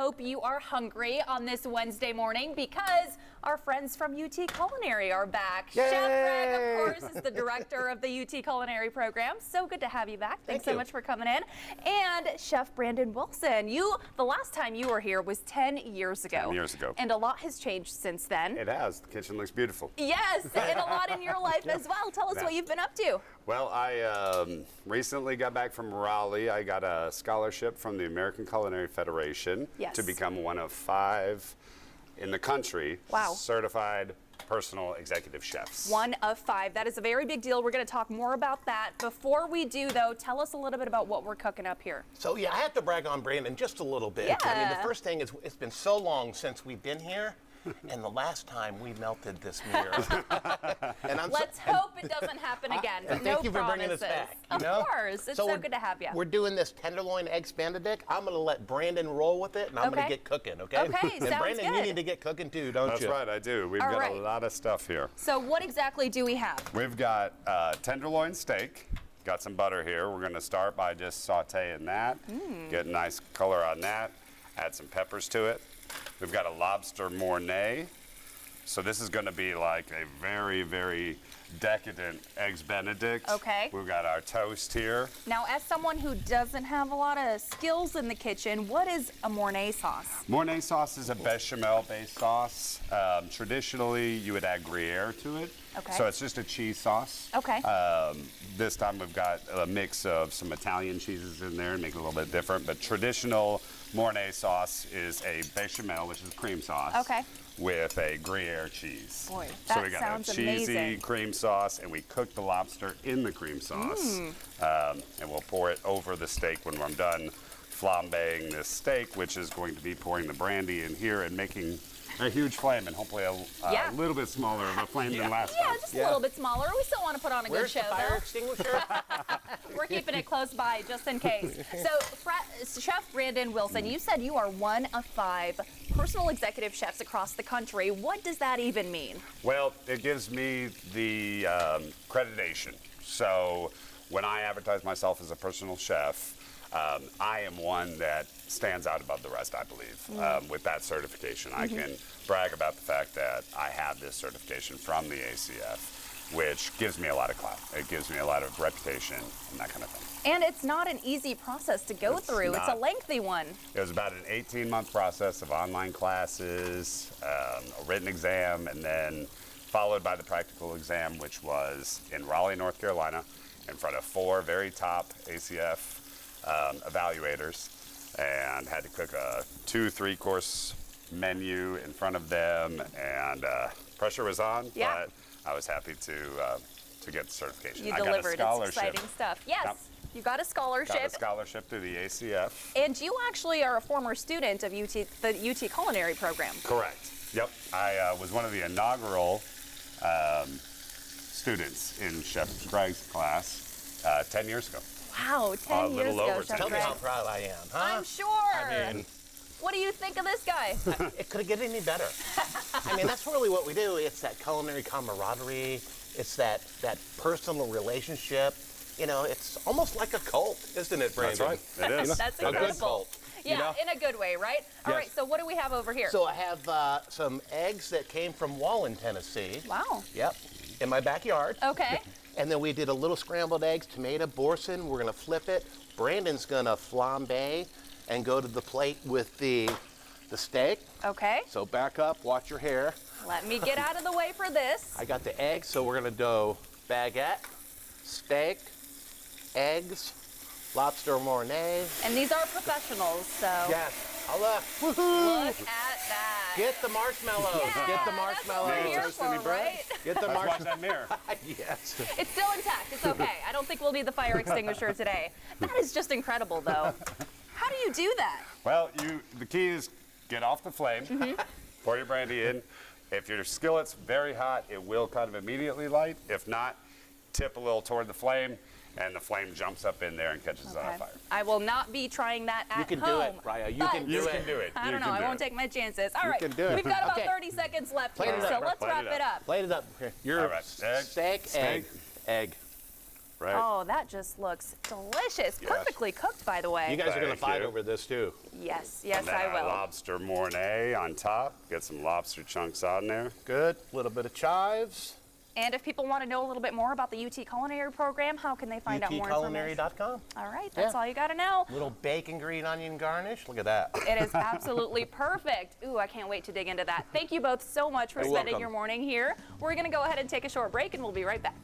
hope you are hungry on this Wednesday morning because our friends from UT Culinary are back. Yay! Chef Greg, of course, is the director of the UT Culinary program. So good to have you back. Thanks so much for coming in. And Chef Brandon Wilson, the last time you were here was 10 years ago. 10 years ago. And a lot has changed since then. It has. The kitchen looks beautiful. Yes, and a lot in your life as well. Tell us what you've been up to. Well, I recently got back from Raleigh. I got a scholarship from the American Culinary Federation to become one of 5 in the country certified personal executive chefs. One of 5. That is a very big deal. We're going to talk more about that. Before we do, though, tell us a little bit about what we're cooking up here. So, yeah, I have to brag on Brandon just a little bit. Yeah. I mean, the first thing is it's been so long since we've been here. And the last time we melted this mirror. Let's hope it doesn't happen again. But thank you for bringing us promises. back. Of course. It's so good to have you. We're doing this tenderloin eggs benedict. I'm going to let Brandon roll with it, and I'm going to get cooking, okay? Okay, and sounds Brandon, good. you need to get cooking too, don't you? That's right, I do. We've got a lot of stuff here. So what exactly do we have? We've got tenderloin steak. Got some butter here. We're going to start by just sauteing that. Get a nice color on that. Add some peppers to it. We've got a lobster Mornay. So this is going to be like a very, very decadent eggs benedict. Okay. We've got our toast here. Now, as someone who doesn't have a lot of skills in the kitchen, what is a Mornay sauce? Mornay sauce is a bechamel-based sauce. Traditionally, you would add Gruyere to it. Okay. So it's just a cheese sauce. Okay. This time we've got a mix of some Italian cheeses in there and make it a little bit different. But traditional Mornay sauce is a bechamel, which is cream sauce. Okay. With a Gruyere cheese. Boy, so that we got sounds a cheesy amazing. cream sauce, and we cook the lobster in the cream sauce. And we'll pour it over the steak when I'm done flambeing this steak, which is going to be pouring the brandy in here and making a huge flame, and hopefully a little bit smaller of a flame than last time. Yeah, just a little bit smaller. We still want to put on a good show, Where's the fire extinguisher? We're keeping it close by just in case. So, Chef Brandon Wilson, you said you are one of 5 personal executive chefs across the country. What does that even mean? Well, it gives me the accreditation. So when I advertise myself as a personal chef, I am one that stands out above the rest, I believe, with that certification. I can brag about the fact that I have this certification from the ACF, which gives me a lot of clout. It gives me a lot of reputation and that kind of thing. And it's not an easy process to go through. It's a lengthy one. It was about an 18-month process of online classes, a written exam, and then followed by the practical exam, which was in Raleigh, North Carolina, in front of 4 very top ACF evaluators, and had to cook a 2-3 course menu in front of them, and pressure was on, but I was happy to get the certification. You I delivered. got a It's exciting stuff. Yes. Yep. You got a scholarship. Got a scholarship through the ACF. And you actually are a former student of the UT Culinary program. Correct. Yep. I was one of the inaugural students in Chef Greg's class 10 years ago. Wow, 10 years ago, over Chef 10 Tell me Greg. how proud I am, huh? I'm sure. I mean, what do you think of this guy? it couldn't get any better. I mean, that's really what we do. It's that culinary camaraderie. It's that personal relationship. You know, it's almost like a cult, isn't it, Brandon? That's right. It is. That's a incredible. good cult. Yeah, in a good way, right? All right, so what do we have over here? So I have some eggs that came from Wallen, Tennessee. Wow. Yep, in my backyard. Okay. And then we did a little scrambled eggs, tomato, boursin. We're gonna flip it. Brandon's gonna flambe and go to the plate with the steak. Okay. So back up, watch your hair. Let me get out of the way for this. I got the eggs, so we're gonna do baguette, steak, eggs, lobster Mornay. And these are professionals, so. Yes, look. Look at that. Get the marshmallows. Yeah, Get the that's marshmallows. what we're here for, right? Get the Let's watch marshmallows. that mirror. Yes. It's still intact. It's okay. I don't think we'll need the fire extinguisher today. That is just incredible, though. How do you do that? Well, the key is get off the flame, pour your brandy in. If your skillet's very hot, it will kind of immediately light. If not, tip a little toward the flame, and the flame jumps up in there and catches it on fire. I will not be trying that at home. You can do it, Raya. You can do You it. can do it. I You don't know. can I do won't it. take my chances. All right. can do it. We've got about Okay. 30 seconds left Plate here, it so up. let's Plate wrap it it up. up. Plate it up. Here. Your All right. Egg, steak, steak, egg. right? Oh, that just looks delicious. Yes. Perfectly cooked, by the way. You guys are going to Thank fight you. over this too. Yes, And yes, then I our will. lobster Mornay on top. Get some lobster chunks on there. Good. A little bit of chives. And if people want to know a little bit more about the UT Culinary Program, how can they find out more information? UTculinary.com. All right, that's Yeah. all you got to know. Little bacon green onion garnish. Look at that. It is absolutely perfect. Ooh, I can't wait to dig into that. Thank you both so much for You're spending welcome. your morning here. We're going to go ahead and take a short break, and we'll be right back.